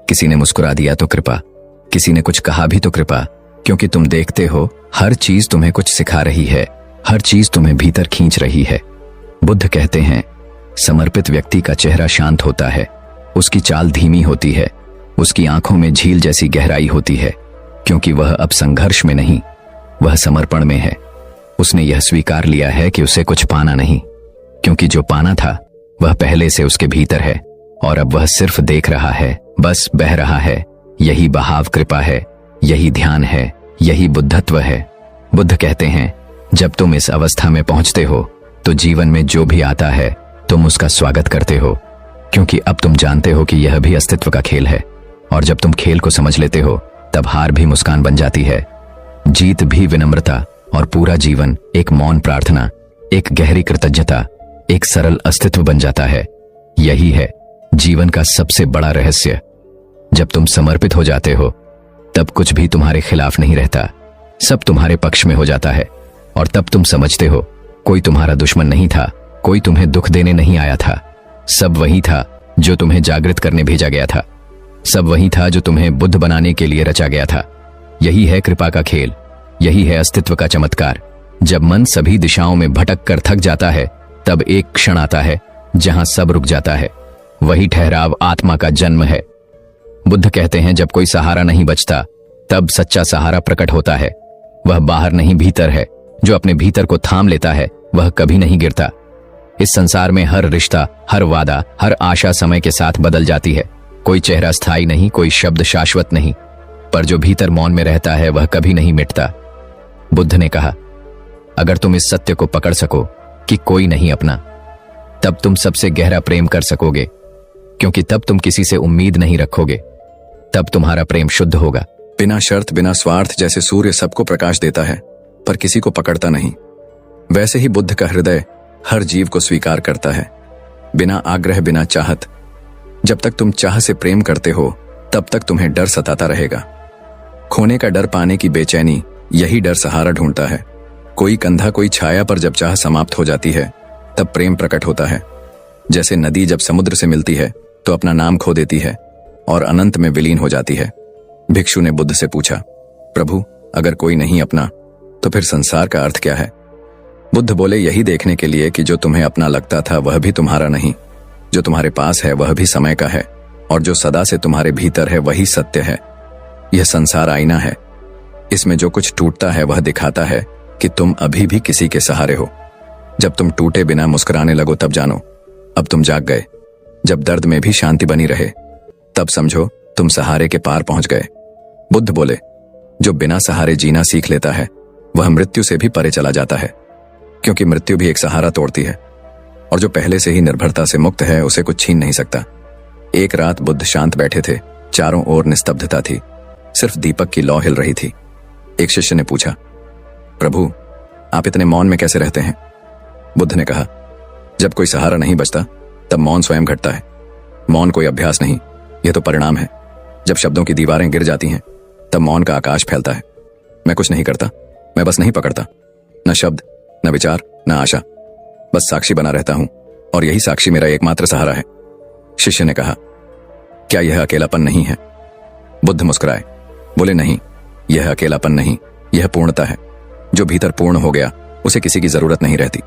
किसी ने मुस्कुरा दिया तो कृपा, किसी ने कुछ कहा भी तो कृपा, क्योंकि तुम देखते हो हर चीज तुम्हें कुछ सिखा रही है, हर चीज तुम्हें भीतर खींच रही है। बुद्ध कहते हैं, समर्पित व्यक्ति का चेहरा शांत होता है, उसकी चाल धीमी होती है, उसकी आंखों में झील जैसी गहराई होती है, क्योंकि वह अब संघर्ष में नहीं, वह समर्पण में है। उसने यह स्वीकार लिया है कि उसे कुछ पाना नहीं, क्योंकि जो पाना था वह पहले से उसके भीतर है, और अब वह सिर्फ देख रहा है, बस बह रहा है। यही बहाव कृपा है, यही ध्यान है, यही बुद्धत्व है। बुद्ध कहते हैं, जब तुम इस अवस्था में पहुंचते हो तो जीवन में जो भी आता है तुम उसका स्वागत करते हो, क्योंकि अब तुम जानते हो कि यह भी अस्तित्व का खेल है, और जब तुम खेल को समझ लेते हो तब हार भी मुस्कान बन जाती है, जीत भी विनम्रता, और पूरा जीवन एक मौन प्रार्थना, एक गहरी कृतज्ञता, एक सरल अस्तित्व बन जाता है। यही है जीवन का सबसे बड़ा रहस्य। जब तुम समर्पित हो जाते हो तब कुछ भी तुम्हारे खिलाफ नहीं रहता, सब तुम्हारे पक्ष में हो जाता है, और तब तुम समझते हो कोई तुम्हारा दुश्मन नहीं था, कोई तुम्हें दुख देने नहीं आया था, सब वही था जो तुम्हें जागृत करने भेजा गया था, सब वही था जो तुम्हें बुद्ध बनाने के लिए रचा गया था। यही है कृपा का खेल, यही है अस्तित्व का चमत्कार। जब मन सभी दिशाओं में भटक कर थक जाता है तब एक क्षण आता है जहां सब रुक जाता है। वही ठहराव आत्मा का जन्म है। बुद्ध कहते हैं, जब कोई सहारा नहीं बचता तब सच्चा सहारा प्रकट होता है। वह बाहर नहीं भीतर है। जो अपने भीतर को थाम लेता है वह कभी नहीं गिरता। इस संसार में हर रिश्ता, हर वादा, हर आशा समय के साथ बदल जाती है। कोई चेहरा स्थायी नहीं, कोई शब्द शाश्वत नहीं, पर जो भीतर मौन में रहता है वह कभी नहीं मिटता। बुद्ध ने कहा, अगर तुम इस सत्य को पकड़ सको कि कोई नहीं अपना, तब तुम सबसे गहरा प्रेम कर सकोगे, क्योंकि तब तुम किसी से उम्मीद नहीं रखोगे, तब तुम्हारा प्रेम शुद्ध होगा। बिना शर्त, बिना स्वार्थ, जैसे सूर्य सबको प्रकाश देता है पर किसी को पकड़ता नहीं, वैसे ही बुद्ध का हृदय हर जीव को स्वीकार करता है, बिना आग्रह, बिना चाहत। जब तक तुम चाह से प्रेम करते हो तब तक तुम्हें डर सताता रहेगा। खोने का डर पाने की बेचैनी, यही डर सहारा ढूंढता है। कोई कंधा, कोई छाया, पर जब चाह समाप्त हो जाती है तब प्रेम प्रकट होता है। जैसे नदी जब समुद्र से मिलती है तो अपना नाम खो देती है और अनंत में विलीन हो जाती है। भिक्षु ने बुद्ध से पूछा, प्रभु, अगर कोई नहीं अपना तो फिर संसार का अर्थ क्या है? बुद्ध बोले, यही देखने के लिए कि जो तुम्हें अपना लगता था वह भी तुम्हारा नहीं, जो तुम्हारे पास है वह भी समय का है, और जो सदा से तुम्हारे भीतर है वही सत्य है। यह संसार आईना है, इसमें जो कुछ टूटता है वह दिखाता है कि तुम अभी भी किसी के सहारे हो। जब तुम टूटे बिना मुस्कुराने लगो तब जानो अब तुम जाग गए। जब दर्द में भी शांति बनी रहे तब समझो तुम सहारे के पार पहुंच गए। बुद्ध बोले, जो बिना सहारे जीना सीख लेता है वह मृत्यु से भी परे चला जाता है, क्योंकि मृत्यु भी एक सहारा तोड़ती है, और जो पहले से ही निर्भरता से मुक्त है उसे कुछ छीन नहीं सकता। एक रात बुद्ध शांत बैठे थे, चारों ओर निस्तब्धता थी, सिर्फ दीपक की लौ हिल रही थी। एक शिष्य ने पूछा, प्रभु, आप इतने मौन में कैसे रहते हैं? बुद्ध ने कहा, जब कोई सहारा नहीं बचता तब मौन स्वयं घटता है। मौन कोई अभ्यास नहीं, यह तो परिणाम है। जब शब्दों की दीवारें गिर जाती हैं तब मौन का आकाश फैलता है। मैं कुछ नहीं करता, मैं बस नहीं पकड़ता, न शब्द, न विचार, न आशा, बस साक्षी बना रहता हूं, और यही साक्षी मेरा एकमात्र सहारा है। शिष्य ने कहा, क्या यह अकेलापन नहीं है? बुद्ध मुस्कुराए, बोले, नहीं, यह अकेलापन नहीं, यह पूर्णता है। जो भीतर पूर्ण हो गया उसे किसी की जरूरत नहीं रहती।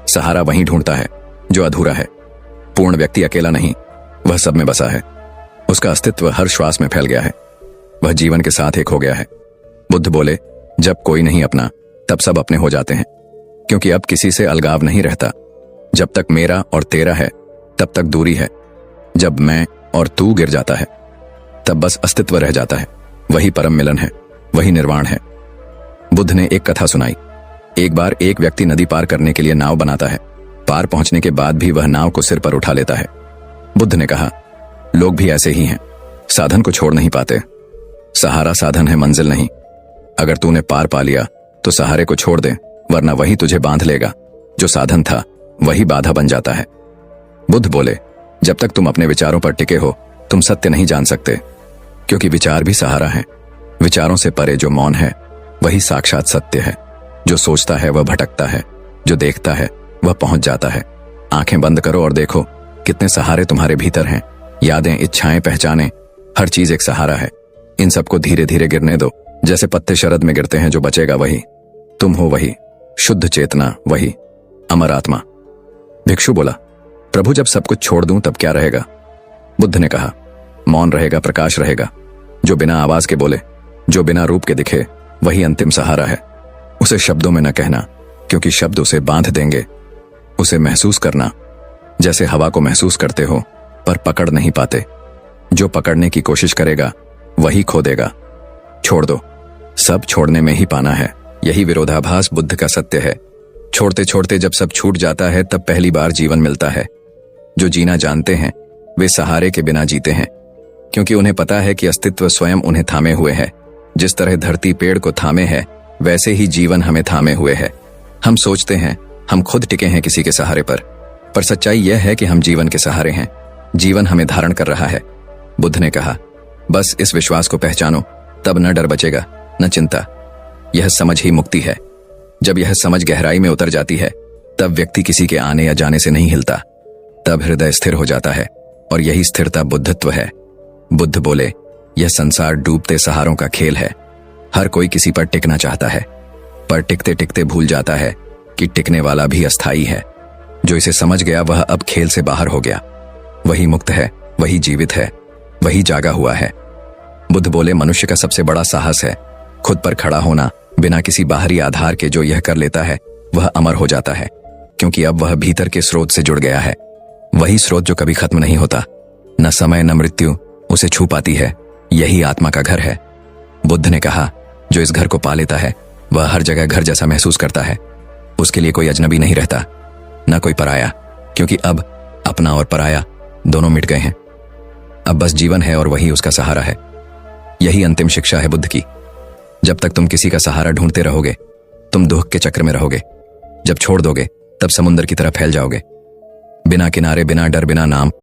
सहारा वहीं ढूंढता है जो अधूरा है। पूर्ण व्यक्ति अकेला नहीं, वह सब में बसा है। उसका अस्तित्व हर श्वास में फैल गया है, वह जीवन के साथ एक हो गया है। बुद्ध बोले, जब कोई नहीं अपना तब सब अपने हो जाते हैं, क्योंकि अब किसी से अलगाव नहीं रहता। जब तक मेरा और तेरा है तब तक दूरी है। जब मैं और तू गिर जाता है तब बस अस्तित्व रह जाता है। वही परम मिलन है, वही निर्वाण है। बुद्ध ने एक कथा सुनाई। एक बार एक व्यक्ति नदी पार करने के लिए नाव बनाता है। पार पहुंचने के बाद भी वह नाव को सिर पर उठा लेता है। बुद्ध ने कहा, लोग भी ऐसे ही हैं, साधन को छोड़ नहीं पाते। सहारा साधन है, मंजिल नहीं। अगर तूने पार पा लिया तो सहारे को छोड़ दे, वरना वही तुझे बांध लेगा। जो साधन था वही बाधा बन जाता है। बुद्ध बोले, जब तक तुम अपने विचारों पर टिके हो तुम सत्य नहीं जान सकते, क्योंकि विचार भी सहारा है। विचारों से परे जो मौन है वही साक्षात सत्य है। जो सोचता है वह भटकता है, जो देखता है वह पहुंच जाता है। आंखें बंद करो और देखो कितने सहारे तुम्हारे भीतर हैं। यादें, इच्छाएं, पहचानें, हर चीज एक सहारा है। इन सबको धीरे धीरे गिरने दो, जैसे पत्ते शरद में गिरते हैं। जो बचेगा वही तुम हो, वही शुद्ध चेतना, वही अमर आत्मा। भिक्षु बोला, प्रभु, जब सब कुछ छोड़ दूं तब क्या रहेगा? बुद्ध ने कहा, मौन रहेगा, प्रकाश रहेगा। जो बिना आवाज के बोले, जो बिना रूप के दिखे, वही अंतिम सहारा है। उसे शब्दों में न कहना, क्योंकि शब्द उसे बांध देंगे। उसे महसूस करना, जैसे हवा को महसूस करते हो पर पकड़ नहीं पाते। जो पकड़ने की कोशिश करेगा वही खो देगा। छोड़ दो, सब छोड़ने में ही पाना है। यही विरोधाभास बुद्ध का सत्य है। छोड़ते छोड़ते जब सब छूट जाता है तब पहली बार जीवन मिलता है। जो जीना जानते हैं वे सहारे के बिना जीते हैं, क्योंकि उन्हें पता है कि अस्तित्व स्वयं उन्हें थामे हुए है। जिस तरह धरती पेड़ को थामे है, वैसे ही जीवन हमें थामे हुए है। हम सोचते हैं हम खुद टिके हैं किसी के सहारे पर सच्चाई यह है कि हम जीवन के सहारे हैं। जीवन हमें धारण कर रहा है। बुद्ध ने कहा, बस इस विश्वास को पहचानो, तब न डर बचेगा, न चिंता। यह समझ ही मुक्ति है। जब यह समझ गहराई में उतर जाती है तब व्यक्ति किसी के आने या जाने से नहीं हिलता। तब हृदय स्थिर हो जाता है, और यही स्थिरता बुद्धत्व है। बुद्ध बोले, यह संसार डूबते सहारों का खेल है। हर कोई किसी पर टिकना चाहता है, पर टिकते टिकते भूल जाता है कि टिकने वाला भी अस्थायी है। जो इसे समझ गया वह अब खेल से बाहर हो गया। वही मुक्त है, वही जीवित है, वही जागा हुआ है। बुद्ध बोले, मनुष्य का सबसे बड़ा साहस है खुद पर खड़ा होना, बिना किसी बाहरी आधार के। जो यह कर लेता है वह अमर हो जाता है, क्योंकि अब वह भीतर के स्रोत से जुड़ गया है। वही स्रोत जो कभी खत्म नहीं होता। न समय न मृत्यु उसे छू पाती है। यही आत्मा का घर है। बुद्ध ने कहा, जो इस घर को पा लेता है वह हर जगह घर जैसा महसूस करता है। उसके लिए कोई अजनबी नहीं रहता, न कोई पराया, क्योंकि अब अपना और पराया दोनों मिट गए हैं। अब बस जीवन है और वही उसका सहारा है। यही अंतिम शिक्षा है बुद्ध की। जब तक तुम किसी का सहारा ढूंढते रहोगे तुम दुख के चक्र में रहोगे। जब छोड़ दोगे तब समुद्र की तरह फैल जाओगे। बिना किनारे, बिना डर, बिना नाम,